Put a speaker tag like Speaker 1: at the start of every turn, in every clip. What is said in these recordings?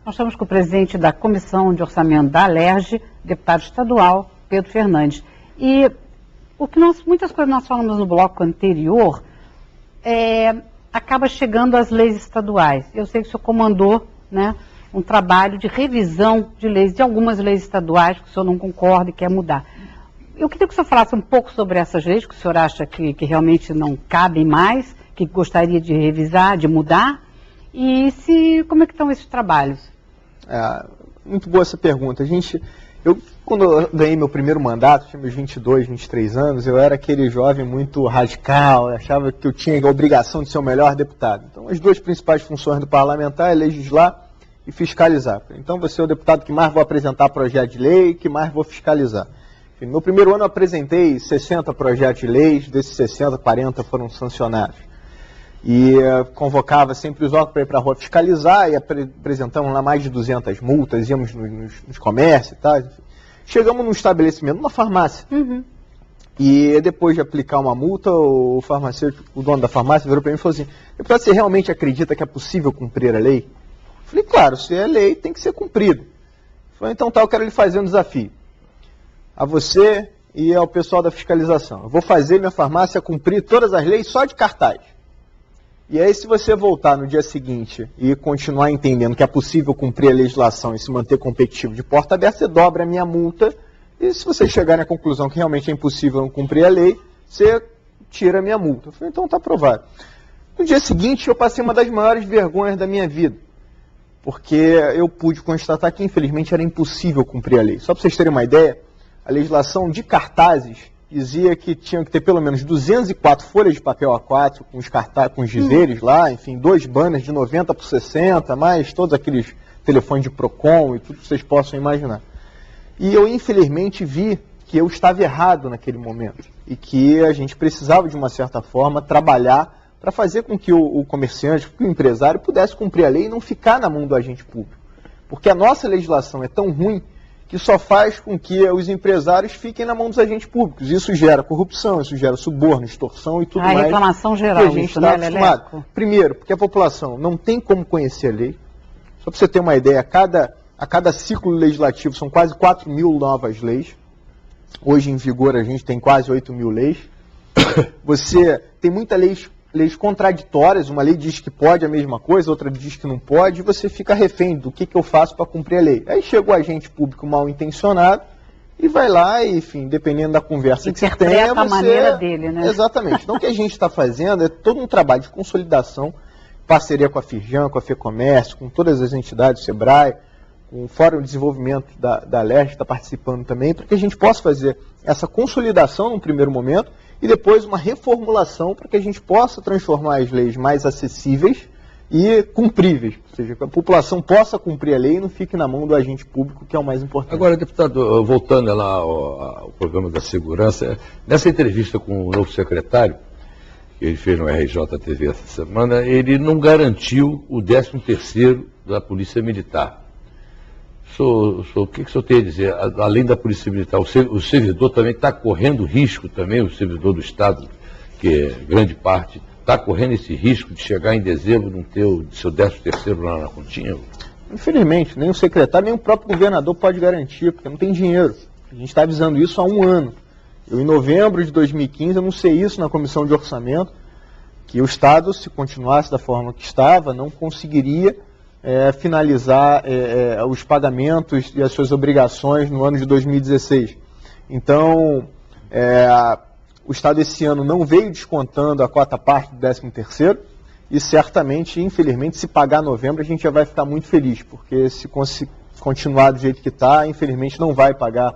Speaker 1: Nós estamos com o presidente da Comissão de Orçamento da Alerj, deputado estadual, Pedro Fernandes. E muitas coisas nós falamos no bloco anterior, acaba chegando às leis estaduais. Eu sei que o senhor comandou, né, um trabalho de revisão de leis, de algumas leis estaduais que o senhor não concorda e quer mudar. Eu queria que o senhor falasse um pouco sobre essas leis que o senhor acha que realmente não cabem mais, que gostaria de revisar, de mudar, e como é que estão esses trabalhos?
Speaker 2: Muito boa essa pergunta. Quando eu ganhei meu primeiro mandato, tinha meus 22, 23 anos, eu era aquele jovem muito radical, achava que eu tinha a obrigação de ser o melhor deputado. Então, as duas principais funções do parlamentar é legislar e fiscalizar. Então, você é o deputado que mais vou apresentar projeto de lei, que mais vou fiscalizar. Enfim, no primeiro ano eu apresentei 60 projetos de leis, desses 60, 40 foram sancionados. E convocava sempre os órgãos para ir para a rua fiscalizar, e apresentamos lá mais de 200 multas, íamos nos comércios e tal. Enfim. Chegamos num estabelecimento, numa farmácia.
Speaker 1: Uhum.
Speaker 2: E depois de aplicar uma multa, o farmacêutico, o dono da farmácia, virou para mim e falou assim: deputado, você realmente acredita que é possível cumprir a lei? Eu falei, claro, se é lei, tem que ser cumprido. Ele falou, então tá, eu quero lhe fazer um desafio. A você e ao pessoal da fiscalização. Eu vou fazer minha farmácia cumprir todas as leis só de cartaz. E aí, se você voltar no dia seguinte e continuar entendendo que é possível cumprir a legislação e se manter competitivo de porta aberta, você dobra a minha multa. E se você chegar na conclusão que realmente é impossível não cumprir a lei, você tira a minha multa. Eu falei, então está aprovado. No dia seguinte, eu passei uma das maiores vergonhas da minha vida. Porque eu pude constatar que, infelizmente, era impossível cumprir a lei. Só para vocês terem uma ideia, a legislação de cartazes dizia que tinham que ter pelo menos 204 folhas de papel A4 com os cartazes, com os dizeres lá, enfim, 2 banners de 90 por 60, mais todos aqueles telefones de Procon e tudo que vocês possam imaginar. E eu, infelizmente, vi que eu estava errado naquele momento e que a gente precisava, de uma certa forma, trabalhar para fazer com que o comerciante, que o empresário pudesse cumprir a lei e não ficar na mão do agente público. Porque a nossa legislação é tão ruim que só faz com que os empresários fiquem na mão dos agentes públicos. Isso gera corrupção, isso gera suborno, extorsão e tudo mais.
Speaker 1: Reclamação geral,
Speaker 2: que a gente está acostumado. Primeiro, porque a população não tem como conhecer a lei. Só para você ter uma ideia, a cada ciclo legislativo são quase 4 mil novas leis. Hoje em vigor a gente tem quase 8 mil leis. Você tem muitas leis contraditórias, uma lei diz que pode a mesma coisa, outra diz que não pode, e você fica refém do que eu faço para cumprir a lei. Aí chega o agente público mal intencionado e vai lá e, enfim, dependendo da conversa que você tenha,
Speaker 1: a maneira dele, né?
Speaker 2: Exatamente. Então o que a gente está fazendo é todo um trabalho de consolidação, parceria com a Firjan, com a FEComércio, com todas as entidades, o SEBRAE, com o Fórum de Desenvolvimento da Alerj, que está participando também, para que a gente possa fazer essa consolidação num primeiro momento e depois uma reformulação para que a gente possa transformar as leis mais acessíveis e cumpríveis, ou seja, que a população possa cumprir a lei e não fique na mão do agente público, que é o mais importante.
Speaker 3: Agora, deputado, voltando lá ao programa da segurança, nessa entrevista com o novo secretário, que ele fez no RJTV essa semana, ele não garantiu o 13º da Polícia Militar. O que o senhor tem a dizer? Além da Polícia Militar, o servidor também está correndo risco também, o servidor do Estado, que é grande parte, está correndo esse risco de chegar em dezembro e não ter o seu 13º lá na continha?
Speaker 2: Infelizmente, nem o secretário, nem o próprio governador pode garantir, porque não tem dinheiro. A gente está avisando isso há um ano. Eu, em novembro de 2015, anunciei isso na Comissão de Orçamento, que o Estado, se continuasse da forma que estava, não conseguiria finalizar os pagamentos e as suas obrigações no ano de 2016. Então, o Estado esse ano não veio descontando a quarta parte do 13º e certamente, infelizmente, se pagar novembro, a gente já vai ficar muito feliz, porque se continuar do jeito que está, infelizmente não vai pagar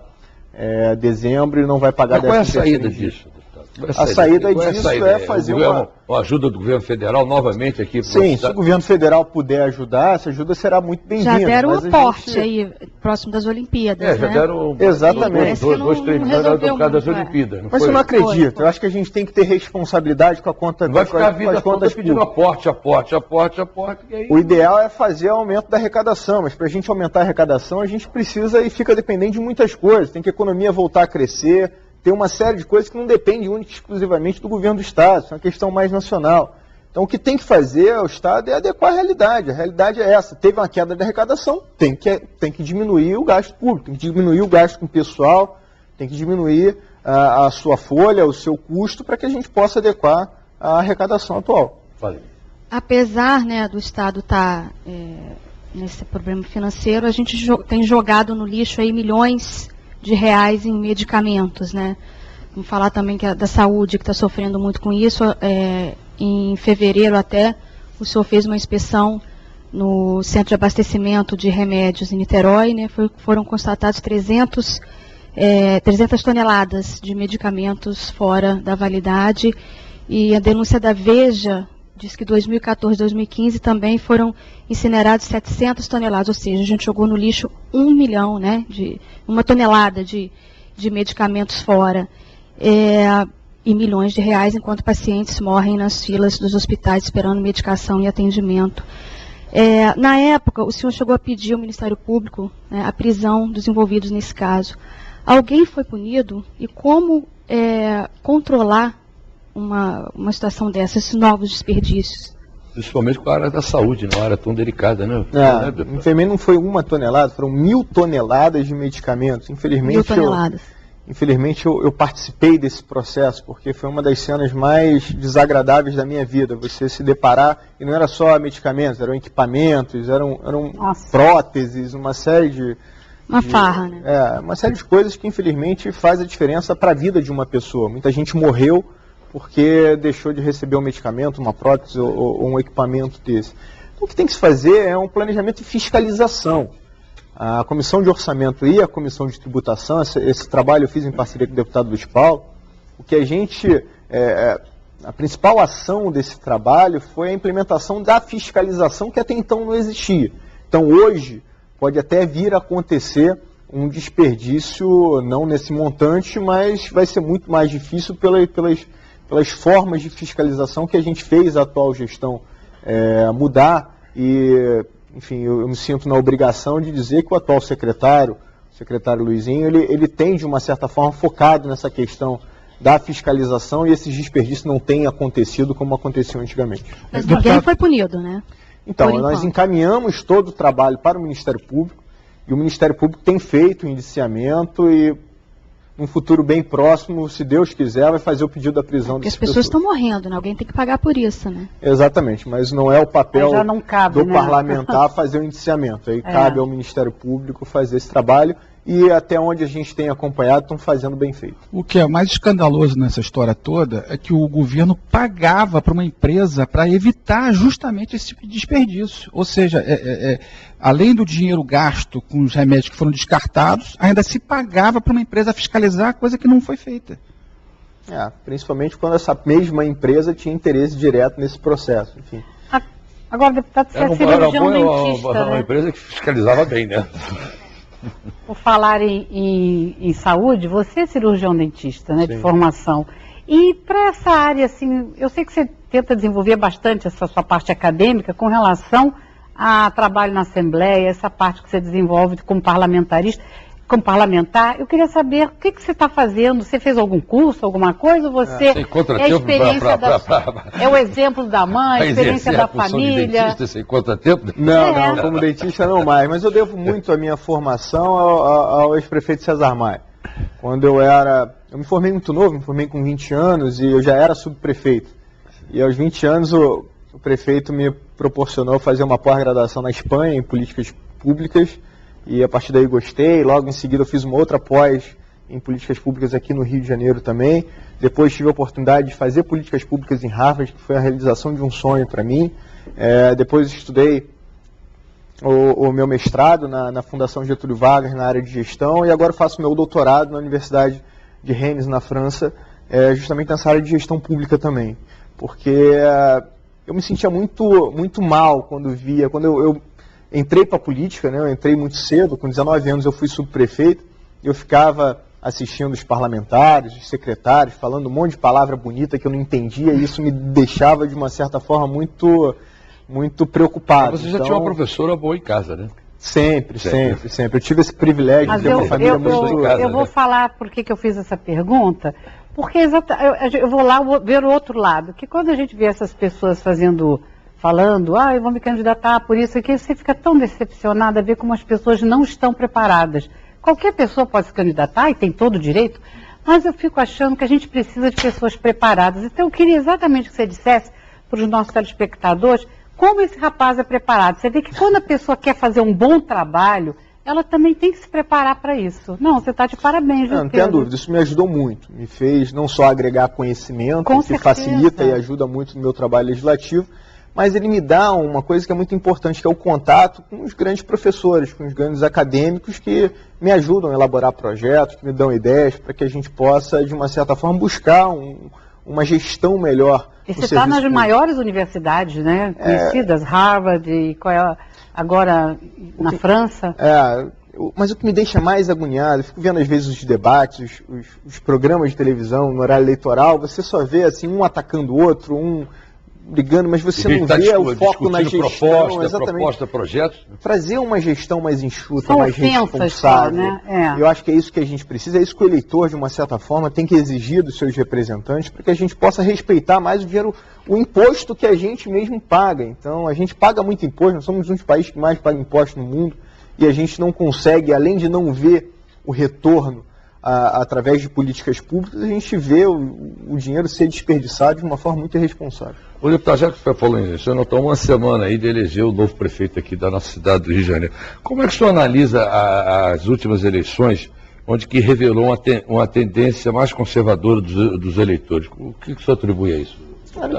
Speaker 2: dezembro e não vai pagar 13º.
Speaker 3: Qual é a saída disso?
Speaker 2: A saída disso é fazer
Speaker 3: uma ajuda do governo federal novamente aqui.
Speaker 2: Sim, se o governo federal puder ajudar, essa ajuda será muito bem-vinda.
Speaker 4: Já deram um aporte aí, próximo das Olimpíadas,
Speaker 3: já deram
Speaker 2: exatamente.
Speaker 3: 2, 3 milhões por causa das Olimpíadas.
Speaker 2: Mas eu não acredito, eu acho que a gente tem que ter responsabilidade com a conta.
Speaker 3: Vai ficar a vida toda pedindo aporte.
Speaker 2: O ideal é fazer aumento da arrecadação, mas para a gente aumentar a arrecadação, a gente precisa e fica dependente de muitas coisas. Tem que a economia voltar a crescer. Tem uma série de coisas que não dependem única e exclusivamente do governo do Estado, isso é uma questão mais nacional. Então o que tem que fazer o Estado é adequar a realidade é essa, teve uma queda de arrecadação, tem que diminuir o gasto público, tem que diminuir o gasto com o pessoal, tem que diminuir a sua folha, o seu custo, para que a gente possa adequar a arrecadação atual.
Speaker 3: Valeu.
Speaker 4: Apesar, né, do Estado estar nesse problema financeiro, a gente tem jogado no lixo aí milhões de reais em medicamentos, né? Vamos falar também da saúde, que está sofrendo muito com isso. Em fevereiro até, o senhor fez uma inspeção no centro de abastecimento de remédios em Niterói, né? Foram constatados 300 toneladas de medicamentos fora da validade, e a denúncia da Veja diz que 2014 e 2015 também foram incinerados 700 toneladas, ou seja, a gente jogou no lixo 1 milhão, né, uma tonelada de medicamentos fora, e milhões de reais, enquanto pacientes morrem nas filas dos hospitais esperando medicação e atendimento. Na época, o senhor chegou a pedir ao Ministério Público, né, a prisão dos envolvidos nesse caso. Alguém foi punido? E como controlar uma situação dessas, esses novos desperdícios?
Speaker 3: Principalmente com a área da saúde, não é uma área tão delicada, né?
Speaker 2: Infelizmente não foi 1 tonelada, foram 1.000 toneladas de medicamentos. Infelizmente,
Speaker 4: 1.000 toneladas.
Speaker 2: Infelizmente eu participei desse processo, porque foi uma das cenas mais desagradáveis da minha vida. Você se deparar, e não era só medicamentos, eram equipamentos, eram próteses, uma série de...
Speaker 4: Uma farra, né?
Speaker 2: Uma série de coisas que infelizmente faz a diferença para a vida de uma pessoa. Muita gente morreu porque deixou de receber um medicamento, uma prótese ou um equipamento desse. Então o que tem que se fazer é um planejamento de fiscalização. A Comissão de Orçamento e a Comissão de Tributação, esse trabalho eu fiz em parceria com o deputado Luiz Paulo, o que a gente, a principal ação desse trabalho foi a implementação da fiscalização que até então não existia. Então hoje pode até vir a acontecer um desperdício, não nesse montante, mas vai ser muito mais difícil pelas formas de fiscalização que a gente fez a atual gestão mudar. E, enfim, eu me sinto na obrigação de dizer que o atual secretário, o secretário Luizinho, ele tem, de uma certa forma, focado nessa questão da fiscalização, e esses desperdícios não têm acontecido como aconteciam antigamente.
Speaker 4: Mas ninguém foi punido, né?
Speaker 2: Então, nós encaminhamos todo o trabalho para o Ministério Público, e o Ministério Público tem feito o indiciamento, e num futuro bem próximo, se Deus quiser, vai fazer o pedido da prisão dessas pessoas.
Speaker 4: Porque as pessoas estão morrendo, né? Alguém tem que pagar por isso, né?
Speaker 2: Exatamente, mas não é o papel do
Speaker 1: né?
Speaker 2: parlamentar fazer o indiciamento. Aí cabe ao Ministério Público fazer esse trabalho, e até onde a gente tem acompanhado, estão fazendo bem feito.
Speaker 5: O que é mais escandaloso nessa história toda é que o governo pagava para uma empresa para evitar justamente esse tipo de desperdício. Ou seja, além do dinheiro gasto com os remédios que foram descartados, ainda se pagava para uma empresa fiscalizar, coisa que não foi feita.
Speaker 2: Principalmente quando essa mesma empresa tinha interesse direto nesse processo. Enfim.
Speaker 1: Agora, deputado, você é cirurgião dentista,
Speaker 3: uma empresa que fiscalizava bem, né?
Speaker 1: Por falar em saúde, você é cirurgião dentista, né, de formação. E para essa área, assim, eu sei que você tenta desenvolver bastante essa sua parte acadêmica com relação a trabalho na Assembleia, essa parte que você desenvolve como parlamentarista, como parlamentar. Eu queria saber o que você está fazendo. Você fez algum curso, alguma coisa? Ou você é a experiência é o exemplo da mãe, a experiência da família?
Speaker 3: De dentista, sem contratempo?
Speaker 2: Não, como dentista não mais. Mas eu devo muito a minha formação ao ex-prefeito César Maia. Quando eu me formei muito novo, me formei com 20 anos e eu já era subprefeito. E aos 20 anos o prefeito me proporcionou fazer uma pós-graduação na Espanha em políticas públicas. E a partir daí gostei. Logo em seguida eu fiz uma outra pós em políticas públicas aqui no Rio de Janeiro também. Depois tive a oportunidade de fazer políticas públicas em Harvard, que foi a realização de um sonho para mim. Depois estudei o meu mestrado na Fundação Getúlio Vargas, na área de gestão, e agora faço meu doutorado na Universidade de Rennes, na França, justamente nessa área de gestão pública também. Porque eu me sentia muito mal quando eu entrei para a política, né? Eu entrei muito cedo, com 19 anos eu fui subprefeito, e eu ficava assistindo os parlamentares, os secretários, falando um monte de palavra bonita que eu não entendia, e isso me deixava, de uma certa forma, muito preocupado.
Speaker 3: Mas você já tinha uma professora boa em casa, né?
Speaker 2: Sempre. Eu tive esse privilégio de ter uma família muito...
Speaker 1: Eu vou falar por que eu fiz essa pergunta, Porque eu vou lá ver o outro lado, que quando a gente vê essas pessoas falando, eu vou me candidatar por isso aqui, você fica tão decepcionada a ver como as pessoas não estão preparadas. Qualquer pessoa pode se candidatar e tem todo o direito, mas eu fico achando que a gente precisa de pessoas preparadas. Então eu queria exatamente que você dissesse para os nossos telespectadores como esse rapaz é preparado. Você vê que quando a pessoa quer fazer um bom trabalho, ela também tem que se preparar para isso. Não, você está de parabéns, viu,
Speaker 2: Não tenha dúvida, isso me ajudou muito. Me fez não só agregar conhecimento, que facilita e ajuda muito no meu trabalho legislativo, mas ele me dá uma coisa que é muito importante, que é o contato com os grandes professores, com os grandes acadêmicos que me ajudam a elaborar projetos, que me dão ideias para que a gente possa, de uma certa forma, buscar uma gestão melhor.
Speaker 1: E você está nas maiores universidades, né, conhecidas, Harvard e agora na França.
Speaker 2: Mas o que me deixa mais agoniado, eu fico vendo às vezes os debates, os programas de televisão no horário eleitoral, você só vê assim um atacando o outro, um brigando, mas você não vê o foco na gestão,
Speaker 3: proposta, projetos.
Speaker 2: Trazer uma gestão mais enxuta,
Speaker 1: São
Speaker 2: mais responsável.
Speaker 1: Né?
Speaker 2: Eu acho que é isso que a gente precisa, é isso que o eleitor, de uma certa forma, tem que exigir dos seus representantes, para que a gente possa respeitar mais o imposto que a gente mesmo paga. Então, a gente paga muito imposto, nós somos um dos países que mais paga imposto no mundo, e a gente não consegue, além de não ver o retorno através de políticas públicas, a gente vê o dinheiro ser desperdiçado de uma forma muito irresponsável.
Speaker 3: O deputado, já que você falou em eleição, nós estamos uma semana aí de eleger o novo prefeito aqui da nossa cidade do Rio de Janeiro. Como é que o senhor analisa as últimas eleições, onde que revelou uma tendência mais conservadora dos eleitores? O que o senhor atribui a isso?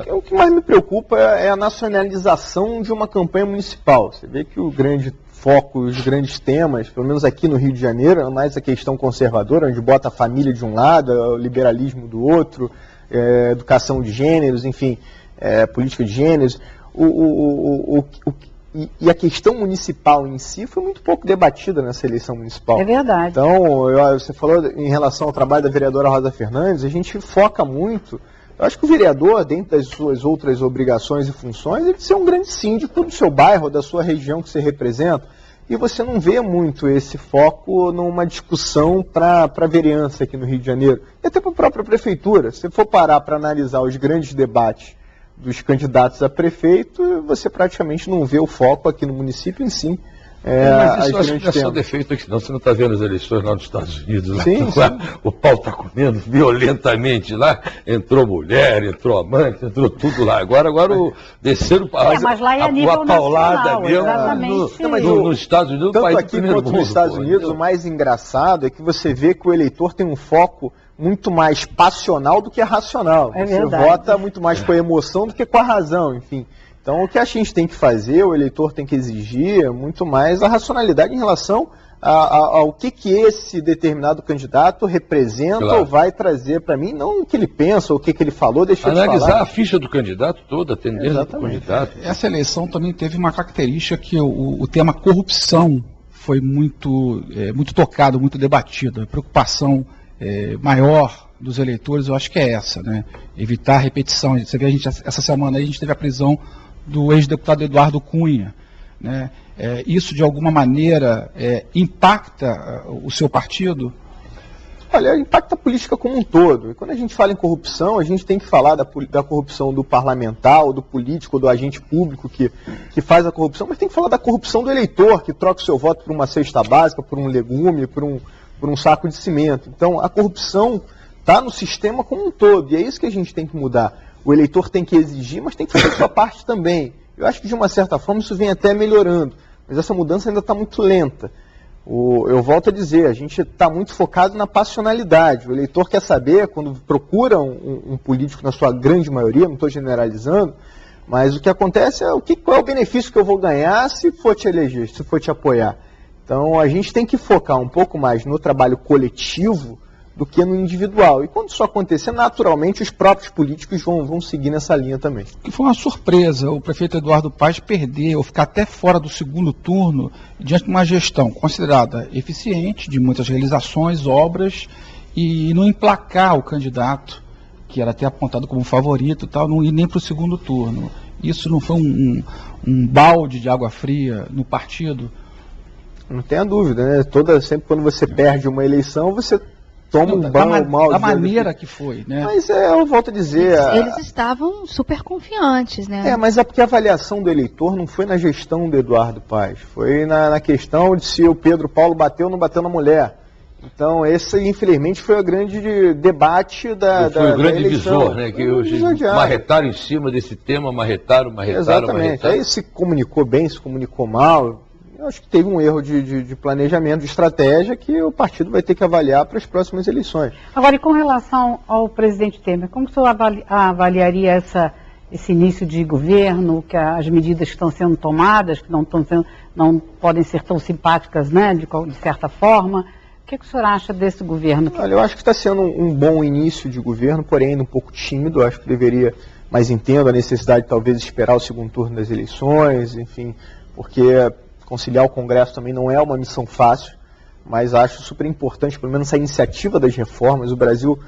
Speaker 2: O que mais me preocupa é a nacionalização de uma campanha municipal. Você vê que o grande foco, os grandes temas, pelo menos aqui no Rio de Janeiro, é mais a questão conservadora, onde bota a família de um lado, o liberalismo do outro, educação de gêneros, enfim, política de gêneros. E a questão municipal em si foi muito pouco debatida nessa eleição municipal.
Speaker 1: É verdade.
Speaker 2: Então, você falou em relação ao trabalho da vereadora Rosa Fernandes, a gente foca muito. Eu acho que o vereador, dentro das suas outras obrigações e funções, ele tem que ser um grande síndico do seu bairro, da sua região que você representa. E você não vê muito esse foco numa discussão para a vereança aqui no Rio de Janeiro. E até para a própria prefeitura. Se for parar para analisar os grandes debates dos candidatos a prefeito, você praticamente não vê o foco aqui no município em si.
Speaker 3: Mas isso acho que não é só defeito aqui, não. Você não está vendo as eleições lá nos Estados Unidos? Lá,
Speaker 2: sim.
Speaker 3: O pau está comendo violentamente lá. Entrou mulher, entrou amante, entrou tudo lá. Agora desceram
Speaker 1: mas lá é a nível
Speaker 3: paulada
Speaker 1: mesmo
Speaker 3: nos Estados Unidos.
Speaker 2: Tanto aqui quanto nos Estados Unidos, o mais engraçado é que você vê que o eleitor tem um foco muito mais passional do que racional. Você vota muito mais com a emoção do que com a razão, enfim. Então, o que a gente tem que fazer, o eleitor tem que exigir, é muito mais a racionalidade em relação ao que esse determinado candidato representa ou vai trazer para mim, não o que ele pensa, ou o que ele falou, deixa eu
Speaker 3: analisar
Speaker 2: falar.
Speaker 3: A ficha do candidato toda, a tendência do candidato.
Speaker 5: Essa eleição também teve uma característica que o tema corrupção foi muito tocado, muito debatido. A preocupação maior dos eleitores, eu acho que é essa, né? Evitar a repetição. Você vê, essa semana aí a gente teve a prisão do ex-deputado Eduardo Cunha, né? Isso de alguma maneira impacta o seu partido?
Speaker 2: Olha, impacta a política como um todo. E quando a gente fala em corrupção, a gente tem que falar da corrupção do parlamentar, do político, do agente público que faz a corrupção, mas tem que falar da corrupção do eleitor, que troca o seu voto por uma cesta básica, por um legume, por um saco de cimento. Então, a corrupção está no sistema como um todo, e é isso que a gente tem que mudar. O eleitor tem que exigir, mas tem que fazer a sua parte também. Eu acho que, de uma certa forma, isso vem até melhorando, mas essa mudança ainda está muito lenta. Eu volto a dizer, a gente está muito focado na passionalidade. O eleitor quer saber, quando procura um político, na sua grande maioria, não estou generalizando, mas o que acontece é qual é o benefício que eu vou ganhar se for te eleger, se for te apoiar. Então, a gente tem que focar um pouco mais no trabalho coletivo do que no individual. E quando isso acontecer, naturalmente, os próprios políticos vão seguir nessa linha também.
Speaker 5: Que foi uma surpresa o prefeito Eduardo Paes perder ou ficar até fora do segundo turno diante de uma gestão considerada eficiente, de muitas realizações, obras, e não emplacar o candidato, que era até apontado como favorito, tal, não ir nem para o segundo turno. Isso não foi um balde de água fria no partido?
Speaker 2: Não tenha dúvida, né? Sempre quando você perde uma eleição, você toma um banho mal.
Speaker 5: Da maneira que foi, né?
Speaker 2: Mas eu volto a dizer...
Speaker 4: Eles estavam super confiantes, né?
Speaker 2: Mas é porque a avaliação do eleitor não foi na gestão do Eduardo Paes, foi na questão de se o Pedro Paulo bateu ou não bateu na mulher. Então, esse, infelizmente, foi o grande debate da
Speaker 3: Foi o grande
Speaker 2: eleição.
Speaker 3: visor, né? Que hoje marretaram em cima desse tema, marretaram.
Speaker 2: Exatamente. Aí se comunicou bem, se comunicou mal. Eu acho que teve um erro de planejamento, de estratégia, que o partido vai ter que avaliar para as próximas eleições.
Speaker 1: Agora, e com relação ao presidente Temer, como o senhor avaliaria esse início de governo, que as medidas que estão sendo tomadas, que não podem ser tão simpáticas, né, de certa forma? O que o senhor acha desse governo?
Speaker 2: Olha, eu acho que está sendo um bom início de governo, porém ainda um pouco tímido. Eu acho que deveria, mas entendo a necessidade de talvez esperar o segundo turno das eleições, enfim, porque conciliar o Congresso também não é uma missão fácil, mas acho super importante, pelo menos, essa iniciativa das reformas. O Brasil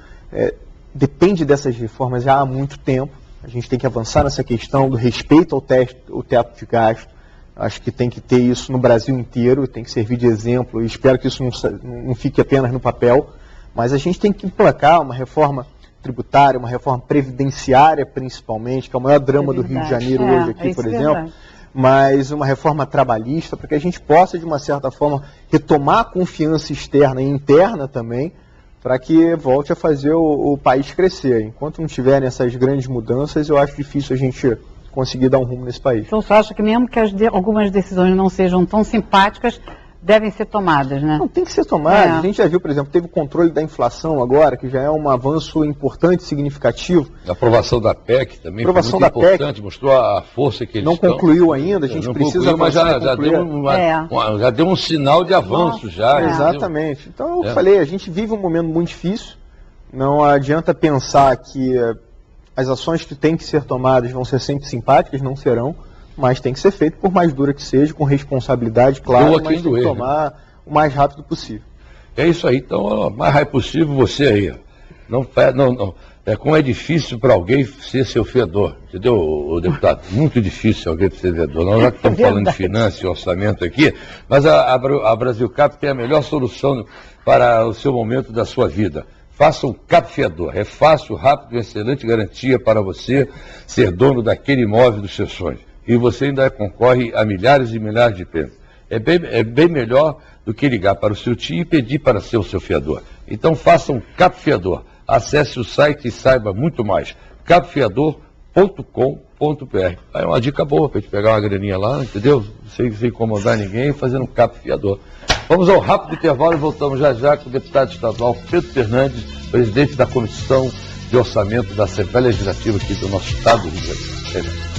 Speaker 2: depende dessas reformas já há muito tempo. A gente tem que avançar nessa questão do respeito ao teto de gasto. Acho que tem que ter isso no Brasil inteiro, tem que servir de exemplo, e espero que isso não fique apenas no papel, mas a gente tem que emplacar uma reforma tributária, uma reforma previdenciária, principalmente, que é o maior drama do Rio de Janeiro hoje aqui, por exemplo, mas uma reforma trabalhista, para que a gente possa, de uma certa forma, retomar a confiança externa e interna também, para que volte a fazer o país crescer. Enquanto não tiverem essas grandes mudanças, eu acho difícil a gente conseguir dar um rumo nesse país.
Speaker 1: Então você acha que mesmo que algumas decisões não sejam tão simpáticas, devem ser tomadas, né?
Speaker 2: Não, tem que ser tomada. A gente já viu, por exemplo, teve o controle da inflação agora, que já é um avanço importante, significativo.
Speaker 3: A aprovação da PEC também foi muito importante, mostrou a força que eles
Speaker 2: não concluiu ainda, a gente precisa avançar.
Speaker 3: Mas já deu um sinal de avanço já.
Speaker 2: Exatamente. Então eu falei, a gente vive um momento muito difícil, não adianta pensar que as ações que têm que ser tomadas vão ser sempre simpáticas, não serão, mas tem que ser feito, por mais dura que seja, com responsabilidade, claro, mas tem que tomar o mais rápido possível.
Speaker 3: É isso aí, então, o mais rápido possível você aí. Não, como é difícil para alguém ser seu fiador, entendeu, deputado? Muito difícil alguém ser fiador. Nós já estamos falando de finanças e orçamento aqui, mas a Brasilcap tem a melhor solução para o seu momento da sua vida. Faça um CAP fiador. É fácil, rápido e excelente garantia para você ser dono daquele imóvel dos seus sonhos. E você ainda concorre a milhares e milhares de prêmios. É bem melhor do que ligar para o seu tio e pedir para ser o seu fiador. Então faça um CAP fiador. Acesse o site e saiba muito mais. capfiador.com.br. É uma dica boa para a gente pegar uma graninha lá, entendeu? Sem incomodar ninguém, fazendo um CAP fiador. Vamos ao rápido intervalo e voltamos já já com o deputado estadual Pedro Fernandes, presidente da Comissão de Orçamento da Assembleia Legislativa aqui do nosso estado do Rio de Janeiro.